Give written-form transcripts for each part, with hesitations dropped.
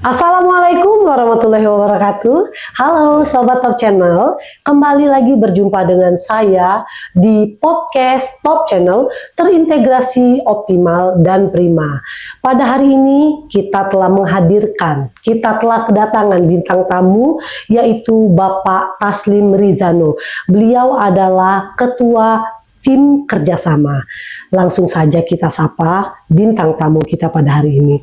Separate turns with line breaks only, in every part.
Assalamualaikum warahmatullahi wabarakatuh. Halo Sobat Top Channel, kembali lagi berjumpa dengan saya di podcast Top Channel terintegrasi optimal dan prima. Pada hari ini kita telah kedatangan bintang tamu yaitu Bapak Taslim Rizano. Beliau adalah Ketua Tim Kerjasama. Langsung saja kita sapa bintang tamu kita pada hari ini.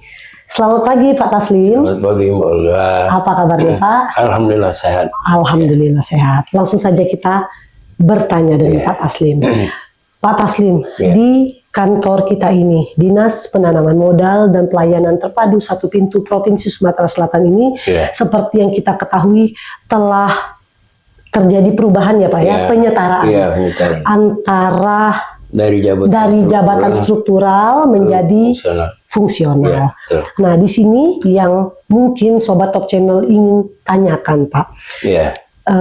Selamat pagi Pak Taslim.
Selamat pagi Mbak Olga.
Apa kabarnya Pak?
Alhamdulillah sehat.
Alhamdulillah sehat. Langsung saja kita bertanya dengan Pak Taslim. Pak Taslim, di kantor kita ini, Dinas Penanaman Modal dan Pelayanan Terpadu Satu Pintu Provinsi Sumatera Selatan ini, seperti yang kita ketahui telah terjadi perubahan ya Pak ya, penyetaraan antara dari jabatan struktural menjadi fungsional. Nah, di sini yang mungkin Sobat Top Channel ingin tanyakan, Pak.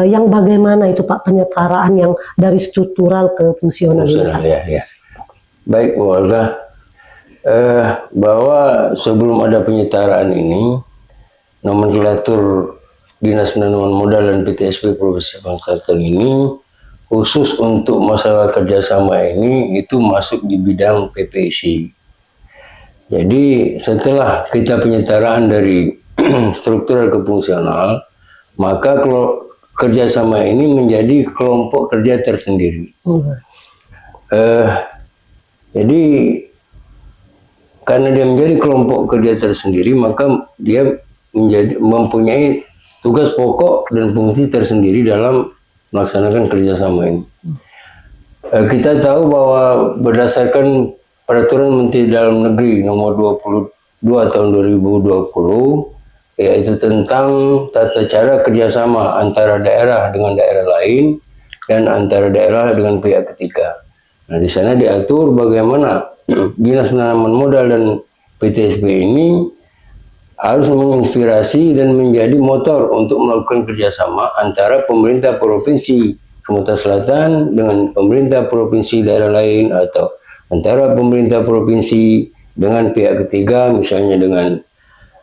Yang bagaimana itu Pak penyetaraan yang dari struktural ke fungsional?
Baik, Warga. Bahwa sebelum ada penyetaraan ini, nomenklatur Dinas Penanaman Modal dan PTSP Provinsi Bangka Selatan ini khusus untuk masalah kerjasama ini itu masuk di bidang PPIC. Jadi setelah kita penyetaraan dari struktural ke fungsional, maka kalau kerjasama ini menjadi kelompok kerja tersendiri. Jadi karena dia menjadi kelompok kerja tersendiri, maka dia mempunyai tugas pokok dan fungsi tersendiri dalam melaksanakan kerjasama ini. Kita tahu bahwa berdasarkan Peraturan Menteri Dalam Negeri Nomor 22 Tahun 2020, yaitu tentang tata cara kerjasama antara daerah dengan daerah lain dan antara daerah dengan pihak ketiga. Nah, di sana diatur bagaimana Dinas Penanaman Modal dan PTSP ini harus menginspirasi dan menjadi motor untuk melakukan kerjasama antara pemerintah Provinsi Sumatera Selatan dengan pemerintah provinsi daerah lain, atau antara pemerintah provinsi dengan pihak ketiga, misalnya dengan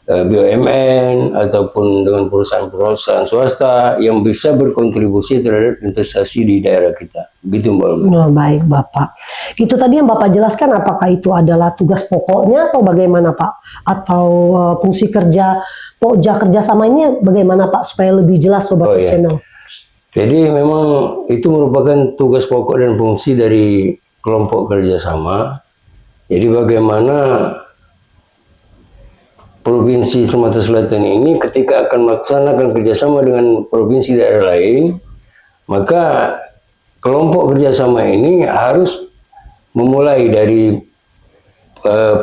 BUMN ataupun dengan perusahaan-perusahaan swasta yang bisa berkontribusi terhadap investasi di daerah kita. Begitu Mbak Olga.
Oh, baik Bapak. Itu tadi yang Bapak jelaskan, apakah itu adalah tugas pokoknya atau bagaimana Pak? Atau fungsi kerjasama ini bagaimana Pak supaya lebih jelas Sobat Channel?
Jadi memang itu merupakan tugas pokok dan fungsi dari kelompok kerjasama. Jadi bagaimana Provinsi Sumatera Selatan ini ketika akan melaksanakan kerjasama dengan provinsi daerah lain, maka kelompok kerjasama ini harus memulai dari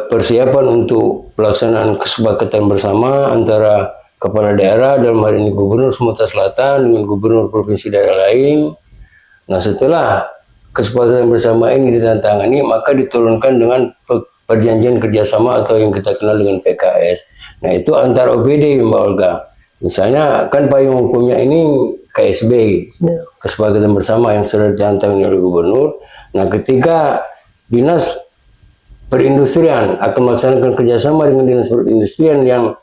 persiapan untuk pelaksanaan kesepakatan bersama antara kepala daerah, dalam hal ini Gubernur Sumatera Selatan dengan Gubernur provinsi daerah lain. Nah, setelah kesepakatan bersama ini ditandatangani, maka diturunkan dengan perjanjian kerjasama atau yang kita kenal dengan PKS. Nah, itu antar OPD Mbak Olga. Misalnya kan payung hukumnya ini KSB, kesepakatan bersama yang sudah ditandatangani oleh Gubernur. Nah, ketika Dinas Perindustrian akan melaksanakan kerjasama dengan Dinas Perindustrian yang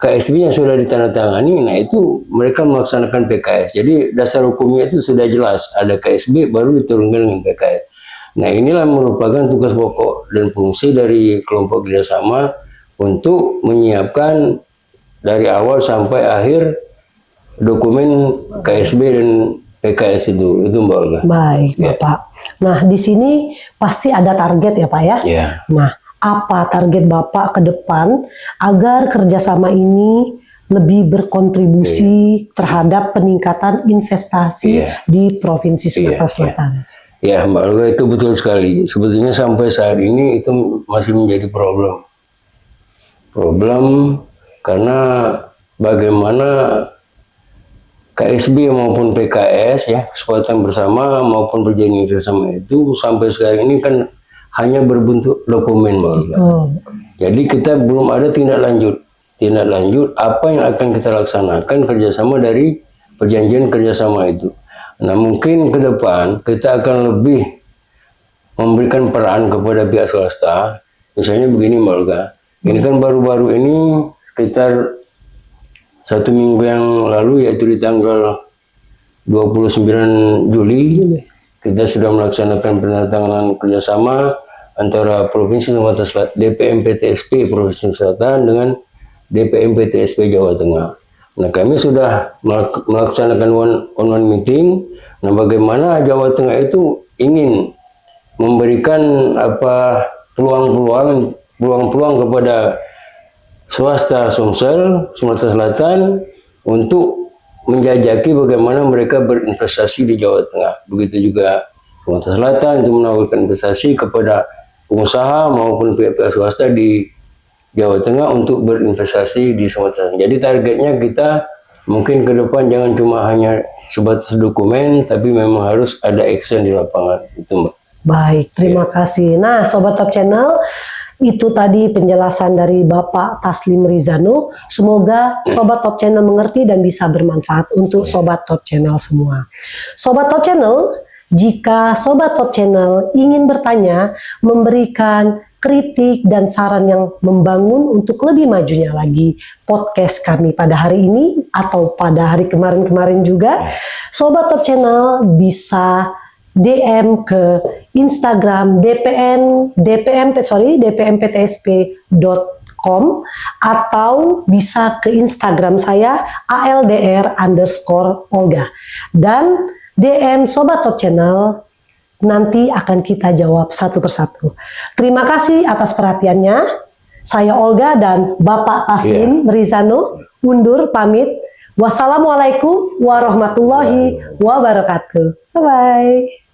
KSB-nya sudah ditandatangani, nah itu mereka melaksanakan PKS. Jadi dasar hukumnya itu sudah jelas, ada KSB baru diturunkan dengan PKS. Nah, inilah merupakan tugas pokok dan fungsi dari kelompok kerjasama untuk menyiapkan dari awal sampai akhir dokumen KSB dan PKS itu Mbak Olga.
Baik Bapak. Nah, di sini pasti ada target ya Pak ya? Nah, apa target Bapak ke depan agar kerjasama ini lebih berkontribusi terhadap peningkatan investasi di Provinsi Sumatera Selatan?
Ya Mbak Olga, itu betul sekali. Sebetulnya sampai saat ini itu masih menjadi problem karena bagaimana KSB maupun PKS kesepakatan bersama maupun perjanjian bersama itu sampai sekarang ini kan hanya berbentuk dokumen Mbak Olga. Jadi kita belum ada tindak lanjut apa yang akan kita laksanakan kerjasama dari perjanjian kerjasama itu. Nah, mungkin ke depan kita akan lebih memberikan peran kepada pihak swasta. Misalnya begini Mbak Olga, ini kan baru-baru ini sekitar 1 minggu yang lalu, yaitu di tanggal 29 Juli, kita sudah melaksanakan penandatanganan kerjasama antara Provinsi Sumatera Selatan, DPMPTSP Provinsi Selatan dengan DPMPTSP Jawa Tengah. Nah, kami sudah melaksanakan one-on-one meeting. Nah, bagaimana Jawa Tengah itu ingin memberikan peluang-peluang kepada swasta Sumsel, Sumatera Selatan untuk menjajaki bagaimana mereka berinvestasi di Jawa Tengah. Begitu juga Sumatera Selatan untuk menawarkan investasi kepada pengusaha maupun pihak-pihak swasta di Jawa Tengah untuk berinvestasi di Sumatera Selatan. Jadi targetnya kita mungkin ke depan jangan cuma hanya sebatas dokumen, tapi memang harus ada action di lapangan. Itu, Mbak.
Baik, terima kasih. Nah, Sobat Top Channel, itu tadi penjelasan dari Bapak Taslim Rizano. Semoga Sobat Top Channel mengerti dan bisa bermanfaat untuk Sobat Top Channel semua. Sobat Top Channel, jika Sobat Top Channel ingin bertanya, memberikan kritik dan saran yang membangun untuk lebih majunya lagi podcast kami pada hari ini atau pada hari kemarin-kemarin juga, Sobat Top Channel bisa DM ke Instagram dpmptsp.com atau bisa ke Instagram saya @aldr_olga, dan DM Sobat Top Channel nanti akan kita jawab satu persatu. Terima kasih atas perhatiannya. Saya Olga dan Bapak Taslim Rizano undur pamit. Wassalamualaikum warahmatullahi wabarakatuh. Bye-bye.